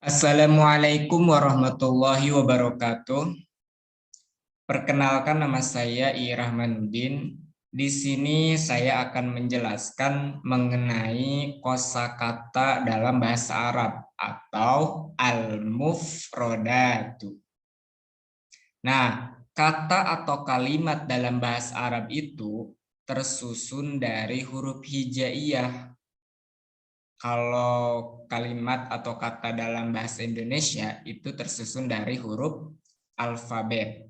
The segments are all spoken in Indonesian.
Assalamualaikum warahmatullahi wabarakatuh. Perkenalkan, nama saya I. Rahmanuddin. Di sini saya akan menjelaskan mengenai kosakata dalam bahasa Arab atau al-mufrodatu. Nah, kata atau kalimat dalam bahasa Arab itu tersusun dari huruf hijaiyah. Kalau kalimat atau kata dalam bahasa Indonesia itu tersusun dari huruf alfabet.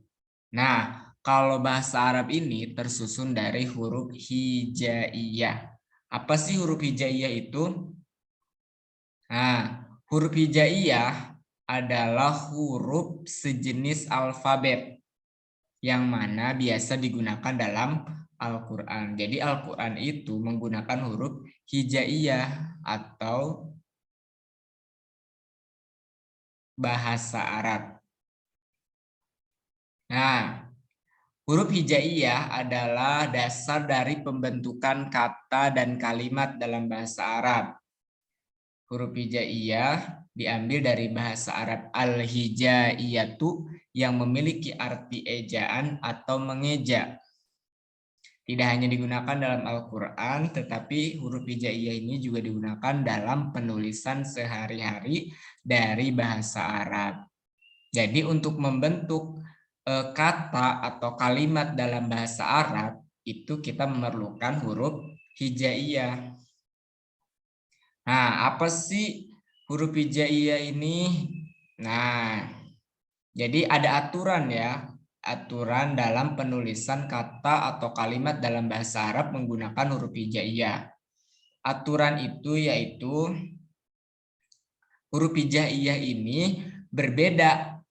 Nah, kalau bahasa Arab ini tersusun dari huruf hijaiyah. Apa sih huruf hijaiyah itu? Nah, huruf hijaiyah adalah huruf sejenis alfabet yang mana biasa digunakan dalam Al-Quran. Jadi Al-Quran itu menggunakan huruf hijaiyah atau bahasa Arab. Nah, huruf hijaiyah adalah dasar dari pembentukan kata dan kalimat dalam bahasa Arab. Huruf hijaiyah diambil dari bahasa Arab al-hijaiyatu yang memiliki arti ejaan atau mengeja. Tidak hanya digunakan dalam Al-Quran, tetapi huruf hijaiyah ini juga digunakan dalam penulisan sehari-hari dari bahasa Arab. Jadi untuk membentuk kata atau kalimat dalam bahasa Arab, itu kita memerlukan huruf hijaiyah. Nah, apa sih huruf hijaiyah ini? Nah, jadi ada aturan ya. Aturan dalam penulisan kata atau kalimat dalam bahasa Arab menggunakan huruf hijaiyah. Aturan itu yaitu huruf hijaiyah ini berbeda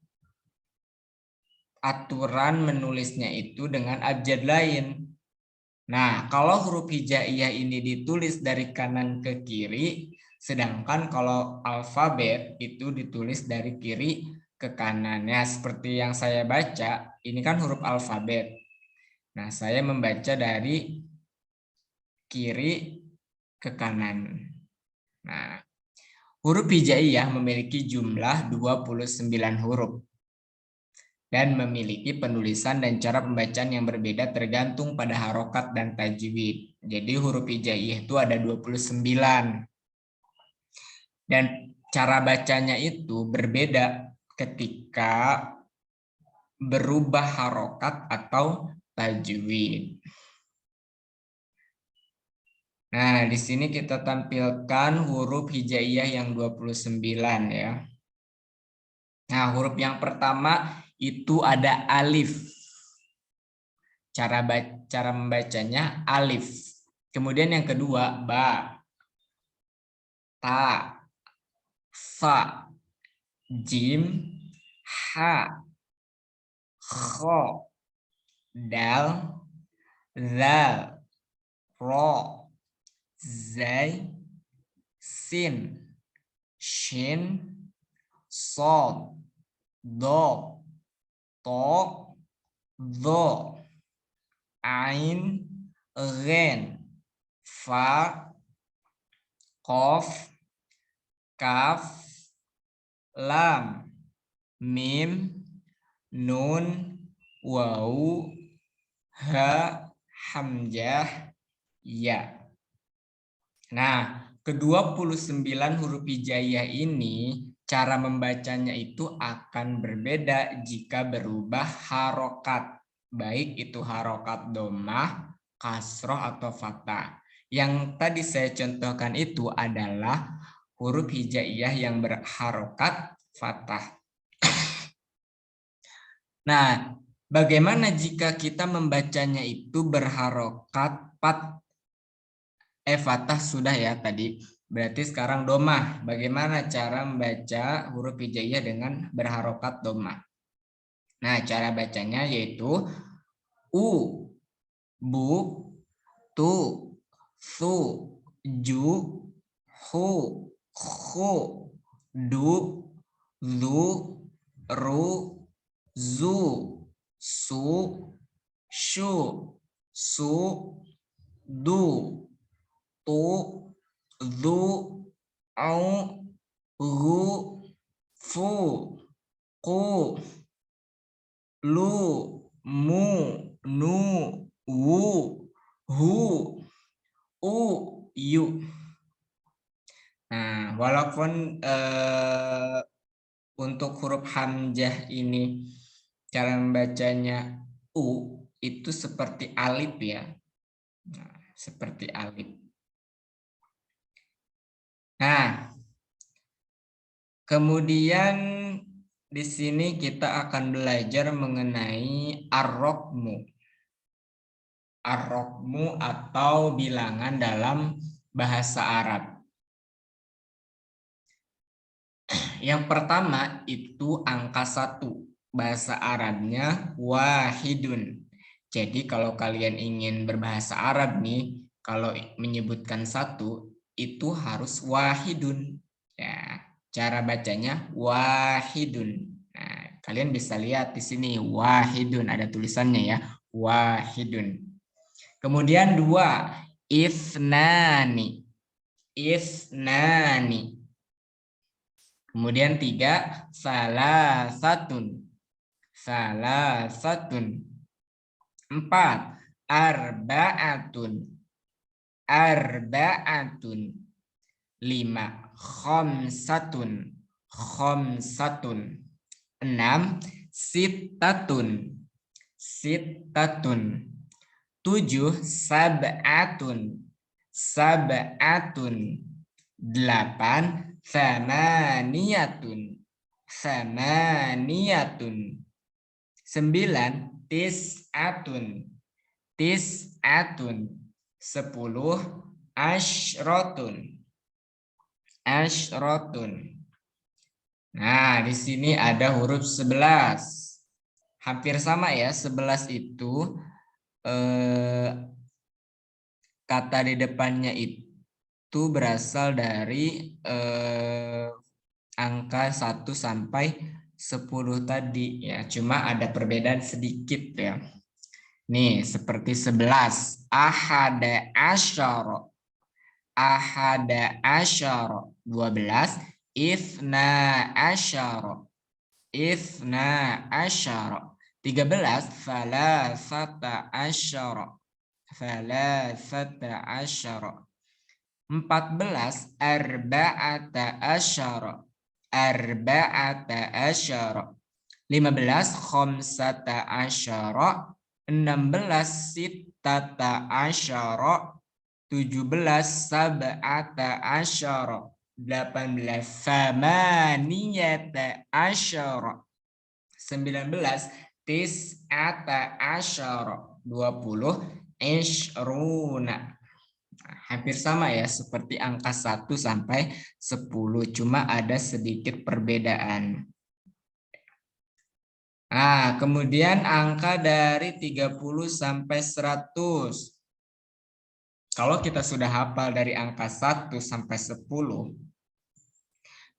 aturan menulisnya itu dengan abjad lain. Nah, kalau huruf hijaiyah ini ditulis dari kanan ke kiri, sedangkan kalau alfabet itu ditulis dari kiri ke kanan. Ya, seperti yang saya baca, ini kan huruf alfabet. Nah, saya membaca dari kiri ke kanan. Nah, huruf hijaiyah memiliki jumlah 29 huruf dan memiliki penulisan dan cara pembacaan yang berbeda tergantung pada harokat dan tajwid. Jadi huruf hijaiyah itu ada 29. Dan cara bacanya itu berbeda ketika berubah harokat atau tajwid. Nah, di sini kita tampilkan huruf hijaiyah yang 29 ya. Nah, huruf yang pertama itu ada alif. Cara membacanya alif. Kemudian yang kedua ba, ta, sa, jim, ha, kho, dal, zal, ro, zai, sin, shin, sod, do, to, do, ain, ghen, fa, kof, kaf, lam, mim, nun, waw, ha, hamzah, ya. Nah, ke-29 huruf hijaiyah ini cara membacanya itu akan berbeda jika berubah harokat. Baik itu harokat dhammah, kasroh atau fathah. Yang tadi saya contohkan itu adalah huruf hijaiyah yang berharokat fathah. Nah, bagaimana jika kita membacanya itu berharokat fathah sudah ya tadi. Berarti sekarang domah. Bagaimana cara membaca huruf hijaiyah dengan berharokat domah? Nah, cara bacanya yaitu u, bu, tu, su, ju, hu, khu, du, zu, ru, zu, su, shu, su, du, tu, zu, au, gu, fu, ku, lu, mu, nu, wu, hu, u, yu. Nah, walaupun untuk huruf hamzah ini cara membacanya u itu seperti alif ya. Nah, seperti alif. Nah, kemudian di sini kita akan belajar mengenai ar-rokmu. Ar-rokmu atau bilangan dalam bahasa Arab. Yang pertama itu angka 1. Bahasa Arabnya wahidun. Jadi kalau kalian ingin berbahasa Arab nih, kalau menyebutkan 1 itu harus wahidun. Ya, cara bacanya wahidun. Nah, kalian bisa lihat di sini wahidun ada tulisannya ya, wahidun. Kemudian 2, ifnani. Ifnani. Kemudian 3, salasatun. Salasatun. 4, arba'atun. Arba'atun. 5, khamsatun. Khamsatun. 6, sittatun. Sittatun. 7, sab'atun. Sab'atun. 8, samaniyatun. Samaniyatun. 9, tis'atun. Tis'atun. 10, asyrotun. Asyrotun. Nah, di sini ada huruf 11. Hampir sama ya, 11 itu kata di depannya itu berasal dari angka 1 sampai 10 tadi ya. Cuma ada perbedaan sedikit ya. Nih, seperti 11. Ahada asyara. Ahada asyara. 12. Ifna asyara. Ifna asyara. 13. Falasata asyara. Falasata asyara. 14, arba'ata asyara. Arba'ata asyara. 15, khamsata asyara. 16, sittata asyara. 17, sab'ata asyara. 18, samaniyata asyara. 19, tis'ata asyara. 20, isyruna. Hampir sama ya, seperti angka 1 sampai 10, cuma ada sedikit perbedaan. Nah, kemudian angka dari 30 sampai 100. Kalau kita sudah hafal dari angka 1 sampai 10,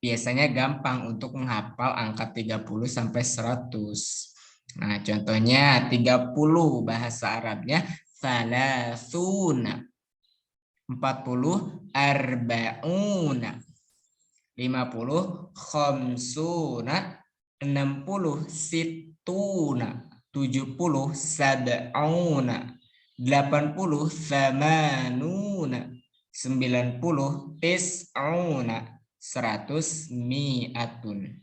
biasanya gampang untuk menghafal angka 30 sampai 100. Nah, contohnya 30 bahasa Arabnya salasuna. 40, arba'una. 50, khamsuna. 60, sittuna. 70, sab'una. 80, samanuna. 90, tis'una. 100, mi'atun.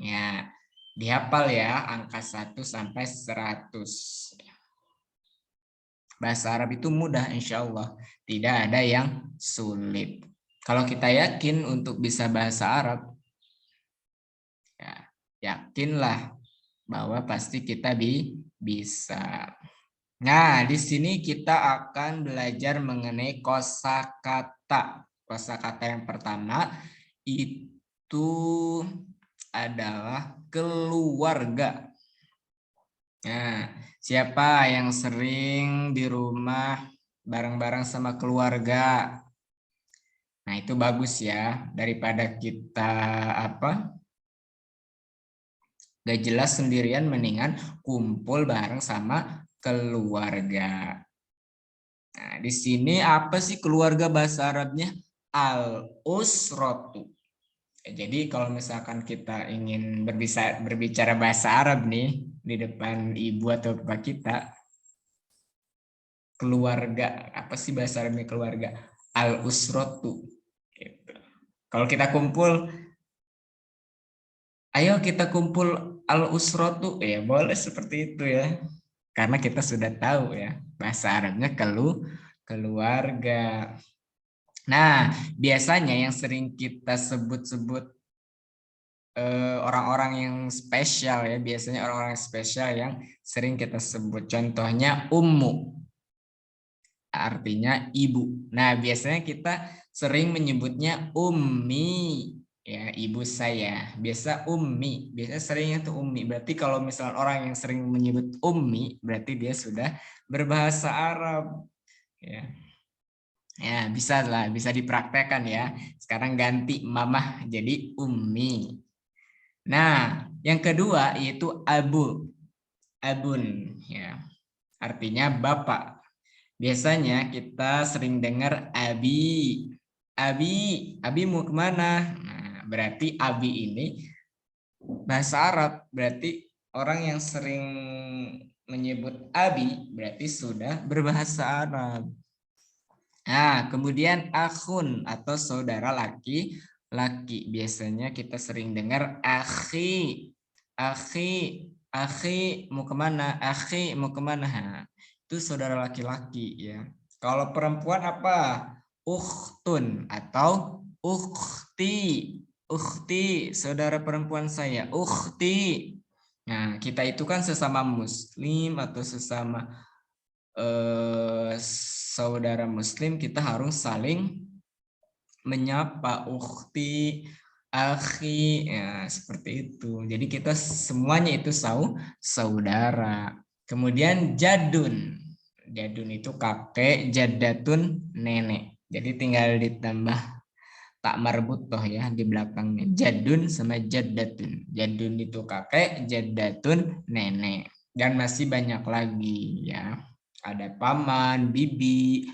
Ya, dihafal ya angka 1 sampai 100. Bahasa Arab itu mudah insya Allah. Tidak ada yang sulit. Kalau kita yakin untuk bisa bahasa Arab, ya, yakinlah bahwa pasti kita bisa. Nah, di sini kita akan belajar mengenai kosakata. Kosakata yang pertama itu adalah keluarga. Nah, siapa yang sering di rumah bareng-bareng sama keluarga? Nah, itu bagus ya, daripada kita gak jelas sendirian, mendingan kumpul bareng sama keluarga. Nah, di sini apa sih keluarga bahasa Arabnya? Al-usratu. Jadi kalau misalkan kita ingin berbicara bahasa Arab nih di depan ibu atau bapak kita, keluarga, apa sih bahasa Arabnya keluarga? Al-usratu. Gitu. Kalau kita kumpul, ayo kita kumpul al-usratu, ya boleh seperti itu ya. Karena kita sudah tahu ya, bahasa Arabnya keluarga. Nah, biasanya yang sering kita sebut-sebut orang-orang yang spesial ya, biasanya orang-orang spesial yang sering kita sebut. Contohnya ummu, artinya ibu. Nah, biasanya kita sering menyebutnya ummi, ya ibu saya. Biasa ummi, biasa seringnya tuh ummi. Berarti kalau misalnya orang yang sering menyebut ummi, berarti dia sudah berbahasa Arab. Ya, ya bisa lah, bisa dipraktekkan ya. Sekarang ganti mamah jadi ummi. Nah, yang kedua yaitu abun, ya, artinya bapak. Biasanya kita sering dengar abi mau kemana? Nah, berarti abi ini bahasa Arab, berarti orang yang sering menyebut abi berarti sudah berbahasa Arab. Nah, kemudian akhun atau saudara laki. Biasanya kita sering dengar akhi, akhi mau kemana? Akhi mau kemana? Nah, itu saudara laki-laki ya. Kalau perempuan apa? Ukhtun atau ukhti, saudara perempuan saya, ukhti. Nah, kita itu kan sesama muslim atau sesama saudara muslim, kita harus saling menyapa, ukhti, akhi, ya seperti itu. Jadi kita semuanya itu saudara. Kemudian jadun itu kakek, jaddatun nenek. Jadi tinggal ditambah tak marbutoh ya di belakangnya, jadun sama jaddatun. Jadun itu kakek, jaddatun nenek, dan masih banyak lagi ya. Ada paman, bibi,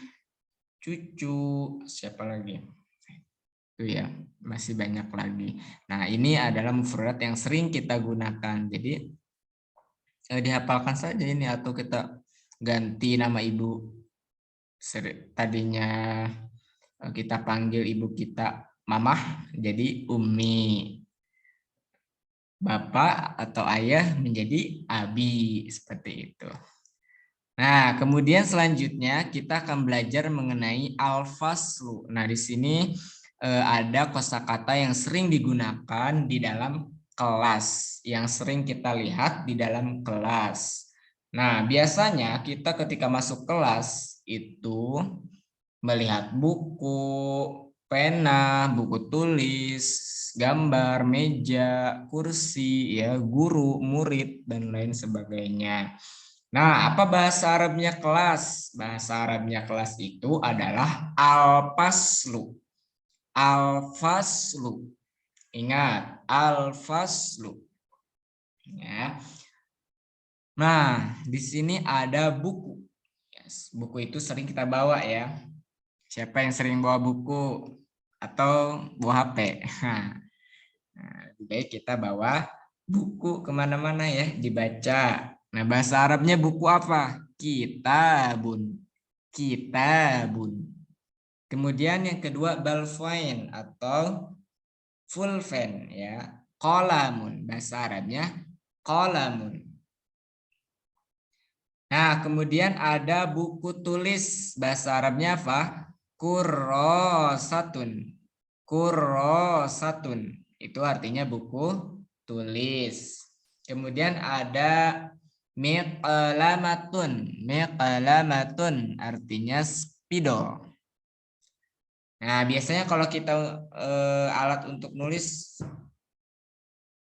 cucu, siapa lagi? Itu ya, masih banyak lagi. Nah, ini adalah mufradat yang sering kita gunakan. Jadi dihafalkan saja ini, atau kita ganti nama ibu. Tadinya kita panggil ibu kita mamah, jadi Umi. Bapak atau ayah menjadi abi, seperti itu. Nah, kemudian selanjutnya kita akan belajar mengenai al-faslu. Nah, di sini ada kosakata yang sering digunakan di dalam kelas, yang sering kita lihat di dalam kelas. Nah, biasanya kita ketika masuk kelas itu melihat buku, pena, buku tulis, gambar, meja, kursi, ya, guru, murid, dan lain sebagainya. Nah, apa bahasa Arabnya kelas? Bahasa Arabnya kelas itu adalah al-faslu. Al-faslu. Ingat, al-faslu. Ya. Nah, di sini ada buku. Yes, buku itu sering kita bawa ya. Siapa yang sering bawa buku atau bawa HP? Nah, lebih baik kita bawa buku kemana-mana ya, dibaca. Nah, bahasa Arabnya buku apa? Kitabun. Kitabun. Kemudian yang kedua balfain atau fulfen ya. Qalamun, bahasa Arabnya qalamun. Nah, kemudian ada buku tulis, bahasa Arabnya apa? Kurrosatun. Kurrosatun. Itu artinya buku tulis. Kemudian ada miqlamatun. Miqlamatun artinya spidol. Nah, biasanya kalau kita alat untuk nulis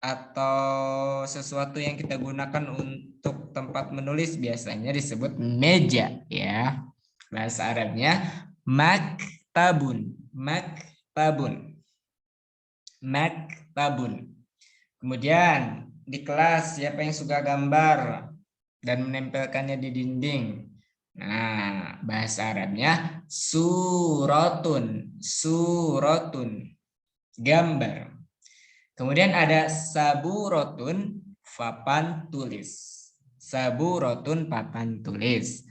atau sesuatu yang kita gunakan untuk tempat menulis biasanya disebut meja ya. Bahasa Arabnya maktabun. Maktabun. Maktabun. Kemudian di kelas siapa yang suka gambar dan menempelkannya di dinding? Nah, bahasa Arabnya suratun. Suratun. Gambar. Kemudian ada saburotun, papan tulis. Saburotun, papan tulis.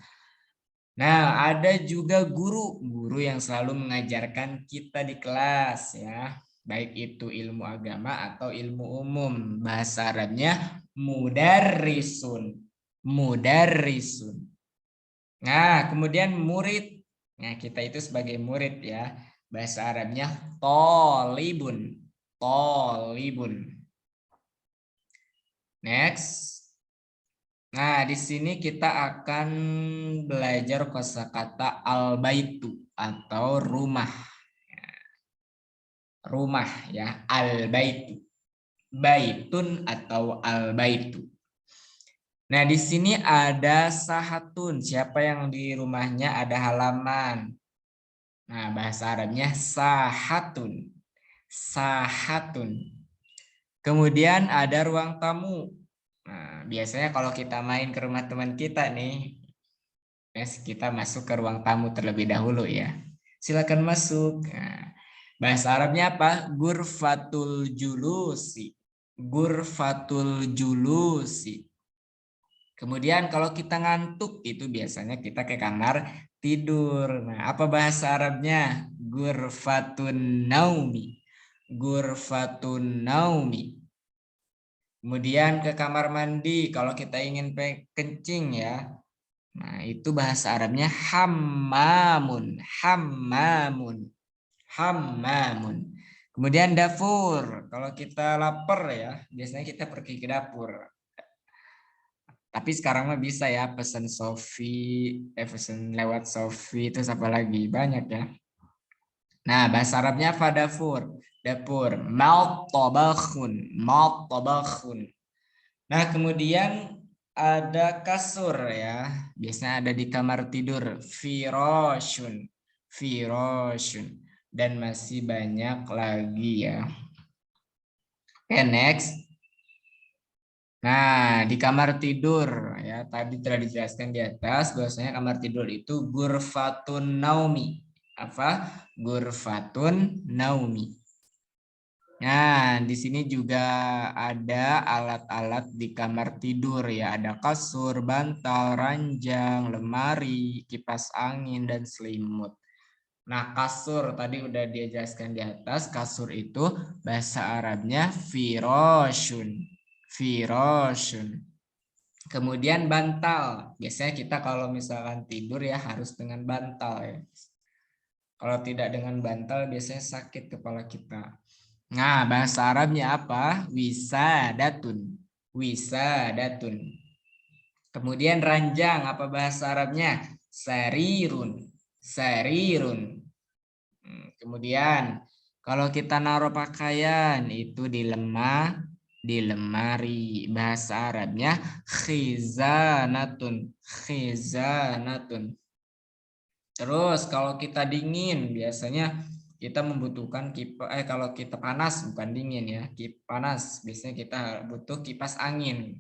Nah, ada juga guru yang selalu mengajarkan kita di kelas ya. Baik itu ilmu agama atau ilmu umum. Bahasa Arabnya mudarrisun. Mudarrisun. Nah, kemudian murid. Nah, kita itu sebagai murid ya. Bahasa Arabnya tolibun. Tolibun. Next. Nah, di sini kita akan belajar kosakata al-baitu atau rumah. Rumah ya, al-baitu. Baitun atau al-baitu. Nah, di sini ada sahatun. Siapa yang di rumahnya ada halaman? Nah, bahasa Arabnya sahatun. Sahatun. Kemudian ada ruang tamu. Nah, biasanya kalau kita main ke rumah teman kita nih, kita masuk ke ruang tamu terlebih dahulu ya. Silakan masuk. Nah, bahasa Arabnya apa? Gurfatul julusi. Gurfatul julusi. Kemudian kalau kita ngantuk itu biasanya kita ke kamar tidur. Nah, apa bahasa Arabnya? Gurfatun naumi. Gurfatun naumi. Kemudian ke kamar mandi kalau kita ingin kencing ya. Nah, itu bahasa Arabnya hammamun. Hammamun. Hammamun. Kemudian dapur. Kalau kita lapar ya, biasanya kita pergi ke dapur. Tapi sekarang mah bisa ya pesan pesan lewat Shopee itu apa lagi banyak ya. Nah, bahasa Arabnya apa dapur? Dapur. Maltobakhun. Maltobakhun. Nah, kemudian ada kasur ya. Biasanya ada di kamar tidur. Firoshun. Firoshun. Dan masih banyak lagi ya. Oke, next. Nah, di kamar tidur ya, tadi telah dijelaskan di atas bahwasanya kamar tidur itu gurfatun naumi. Apa? Gurfatun naumi. Nah, di sini juga ada alat-alat di kamar tidur ya, ada kasur, bantal, ranjang, lemari, kipas angin dan selimut. Nah, kasur tadi udah dijelaskan di atas, kasur itu bahasa Arabnya firoshun. Firoshun. Kemudian bantal. Biasanya kita kalau misalkan tidur ya harus dengan bantal ya. Kalau tidak dengan bantal biasanya sakit kepala kita. Nah, bahasa Arabnya apa? Wisadatun. Wisadatun. Kemudian ranjang, apa bahasa Arabnya? Sarirun. Sarirun. Kemudian kalau kita naruh pakaian itu di lemari. Bahasa Arabnya khizanatun. Khizanatun. Terus kalau kita dingin biasanya kita membutuhkan kipas kalau kita panas bukan dingin ya. Panas biasanya kita butuh kipas angin.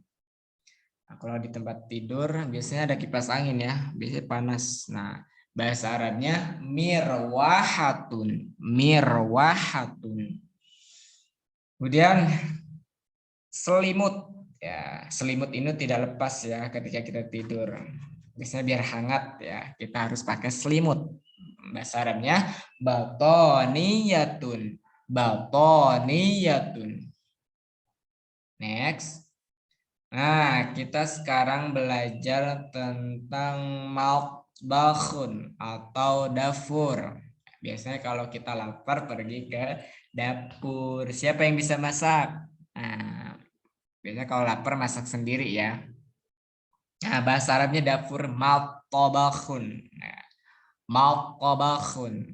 Nah, kalau di tempat tidur biasanya ada kipas angin ya, biasanya panas. Nah, bahasa Arabnya mirwahatun. Mirwahatun. Kemudian selimut. Ya, selimut ini tidak lepas ya ketika kita tidur. Biasanya biar hangat ya, kita harus pakai selimut. Bahasa Arabnya batoniyatun. Batoniyatun. Next. Nah, kita sekarang belajar tentang matbakhun atau dapur. Biasanya kalau kita lapar pergi ke dapur. Siapa yang bisa masak? Nah, biasanya kalau lapar masak sendiri ya. Nah, bahasa Arabnya dapur matbakhun. Nah, matbakhun.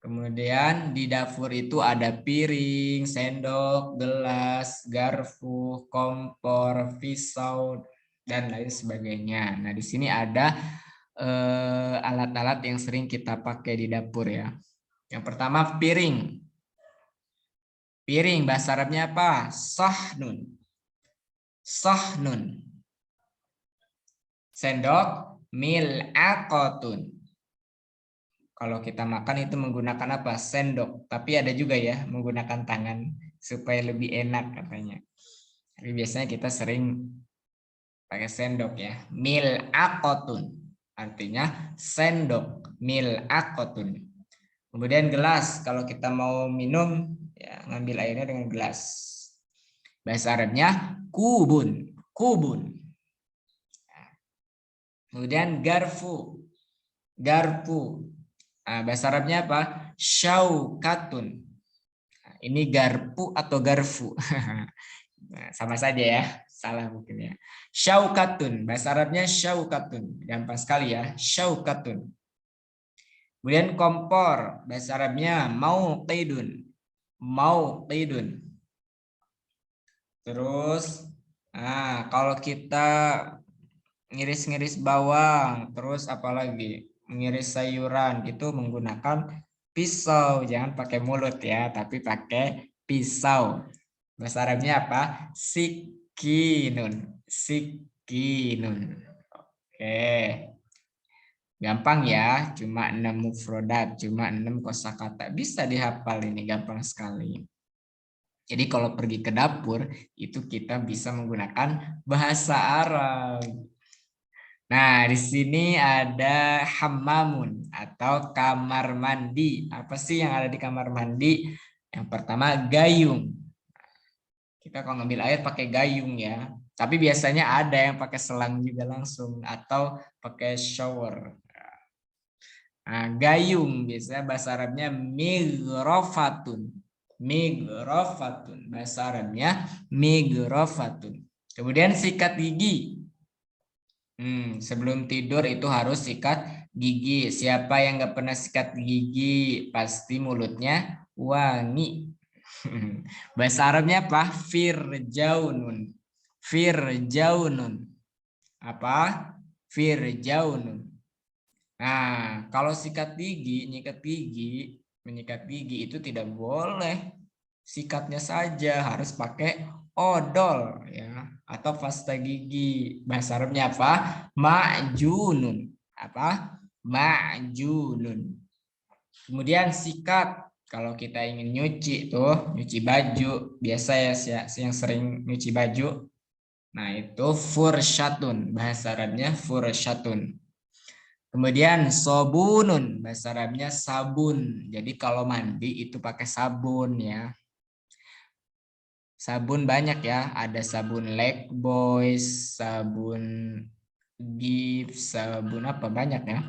Kemudian di dapur itu ada piring, sendok, gelas, garpu, kompor, pisau, dan lain sebagainya. Nah, di sini ada alat-alat yang sering kita pakai di dapur ya. Yang pertama piring. Piring bahasa Arabnya apa? Sahnun. Sahnun. Sendok mil'aqatun. Kalau kita makan itu menggunakan apa? Sendok. Tapi ada juga ya menggunakan tangan. supaya lebih enak katanya. Tapi biasanya kita sering pakai sendok ya. Mil'aqatun artinya sendok. Mil'aqatun. Kemudian gelas, kalau kita mau minum ya ngambil airnya dengan gelas. Bahasa Arabnya kubun, kubun. Kemudian garfu, garpu. Nah, bahasa Arabnya apa? Syaukatun. Nah, ini garpu atau garfu? Nah, sama saja ya, salah mungkin ya. Syaukatun, bahasa Arabnya syaukatun. Gampang sekali ya, syaukatun. Kemudian kompor, bahasa Arabnya mauqidun, mauqidun. Terus, nah kalau kita ngiris-ngiris bawang, terus apalagi ngiris sayuran itu menggunakan pisau, jangan pakai mulut ya, tapi pakai pisau. Bahasa Arabnya apa? Sikinun, sikinun. Oke, gampang ya, cuma 6 mufrodat, cuma 6 kosakata, bisa dihafal ini, gampang sekali. Jadi kalau pergi ke dapur itu kita bisa menggunakan bahasa Arab. Nah, di sini ada hammamun atau kamar mandi. Apa sih yang ada di kamar mandi? Yang pertama gayung. Kita kalau ngambil air pakai gayung ya. Tapi biasanya ada yang pakai selang juga langsung atau pakai shower. Nah, gayung biasanya bahasa Arabnya mighrafatun. Mighrafatun. Bahasa Arabnya mighrafatun. Kemudian sikat gigi. Sebelum tidur itu harus sikat gigi. Siapa yang nggak pernah sikat gigi pasti mulutnya wangi. Bahasa Arabnya apa? Firjaunun. Firjaunun. Apa? Firjaunun. Nah, kalau sikat gigi, menyikat gigi itu tidak boleh sikatnya saja, harus pakai odol ya atau pasta gigi. Bahasa Arabnya apa? Ma'junun. Apa? Ma'junun. Kemudian sikat kalau kita ingin nyuci tuh, nyuci baju, biasa ya yang sering nyuci baju. Nah, itu fursyatun. Bahasa Arabnya fursyatun. Kemudian sobunun, bahasa Arabnya sabun. Jadi kalau mandi itu pakai sabun ya. Sabun banyak ya, ada sabun Lifebuoy, sabun Gibbs, sabun apa banyak ya.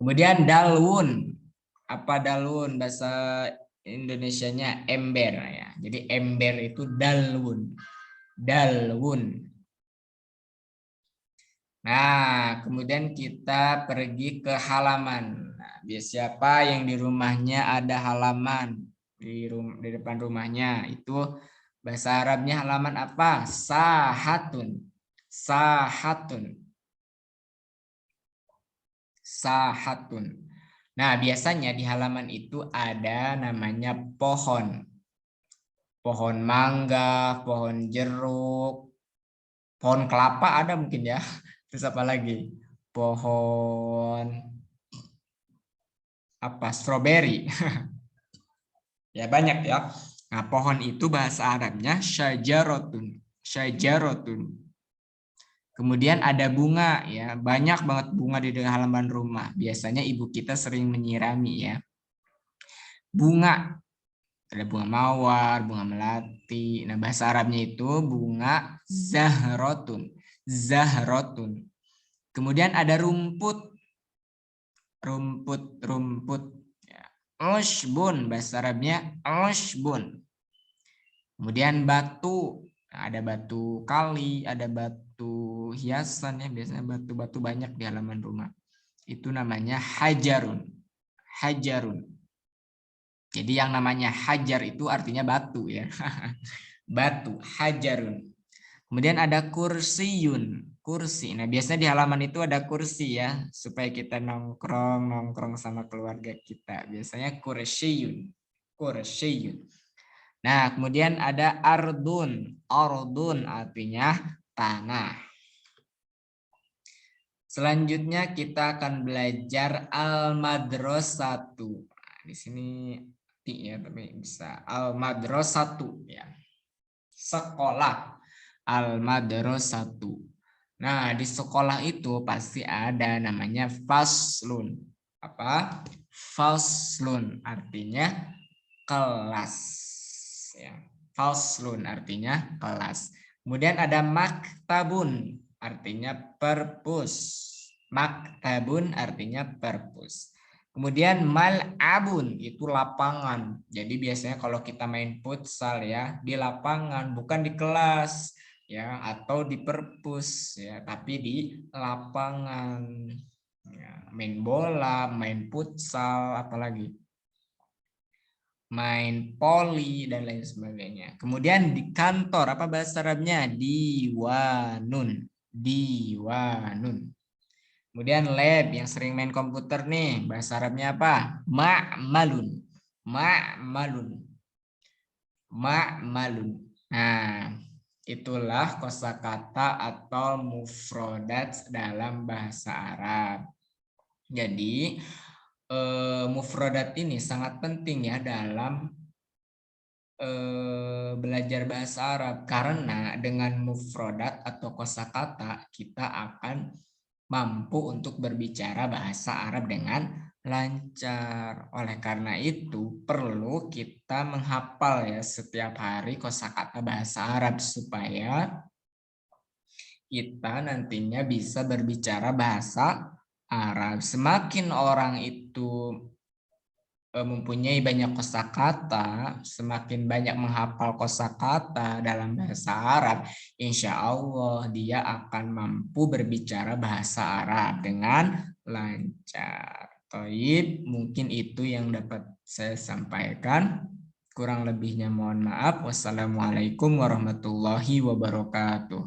Kemudian dalwun. Apa dalwun? Bahasa Indonesianya ember ya. Jadi ember itu dalwun. Dalwun. Nah, kemudian kita pergi ke halaman. Nah, siapa yang di rumahnya ada halaman di depan rumahnya itu bahasa Arabnya halaman apa? Sahatun. Sahatun. Sahatun. Nah, biasanya di halaman itu ada namanya pohon. Pohon mangga, pohon jeruk, pohon kelapa ada mungkin ya. Terus apa lagi? Pohon apa? Stroberi. Ya banyak ya. Nah, pohon itu bahasa Arabnya syajarotun. Syajarotun. Kemudian ada bunga ya, banyak banget bunga di halaman rumah. Biasanya ibu kita sering menyirami ya. Bunga, ada bunga mawar, bunga melati. Nah, bahasa Arabnya itu bunga zahrotun. Zahrotun. Kemudian ada rumput. Rumput. Ya. Ushbun, bahasa Arabnya ushbun. Kemudian batu. Nah, ada batu kali, ada batu hiasan ya, biasanya batu-batu banyak di halaman rumah. Itu namanya hajarun. Hajarun. Jadi yang namanya hajar itu artinya batu ya. Batu, hajarun. Kemudian ada kursiyun, kursi. Nah, biasanya di halaman itu ada kursi ya, supaya kita nongkrong sama keluarga kita. Biasanya kursiyun. Kursiyun. Nah, kemudian ada ardun. Ardun artinya tanah. Selanjutnya kita akan belajar al-madrasatu. Nah, di sini ya, tapi bisa al-madrasatu ya. Sekolah. Al-madrasatu. Nah, di sekolah itu pasti ada namanya faslun. Apa? Faslun artinya kelas. Ya. Faslun artinya kelas. Kemudian ada maktabun artinya perpus. Maktabun artinya perpus. Kemudian mal'abun itu lapangan. Jadi biasanya kalau kita main futsal ya di lapangan, bukan di kelas ya atau di perpus ya, tapi di lapangan. Ya, main bola, main futsal, apalagi main poli dan lain sebagainya. Kemudian di kantor, apa bahasa Arabnya? Diwanun. Diwanun. Kemudian lab yang sering main komputer nih, bahasa Arabnya apa? Ma'malun. Ma'malun. Ma'malun. Nah, itulah kosakata atau mufrodat dalam bahasa Arab. Jadi, mufrodat ini sangat penting ya dalam belajar bahasa Arab, karena dengan mufrodat atau kosakata kita akan mampu untuk berbicara bahasa Arab dengan lancar. Oleh karena itu perlu kita menghafal ya setiap hari kosakata bahasa Arab supaya kita nantinya bisa berbicara bahasa Arab. Semakin orang itu mempunyai banyak kosakata, semakin banyak menghafal kosakata dalam bahasa Arab, insya Allah dia akan mampu berbicara bahasa Arab dengan lancar. Taib, mungkin itu yang dapat saya sampaikan. Kurang lebihnya mohon maaf. Wassalamualaikum warahmatullahi wabarakatuh.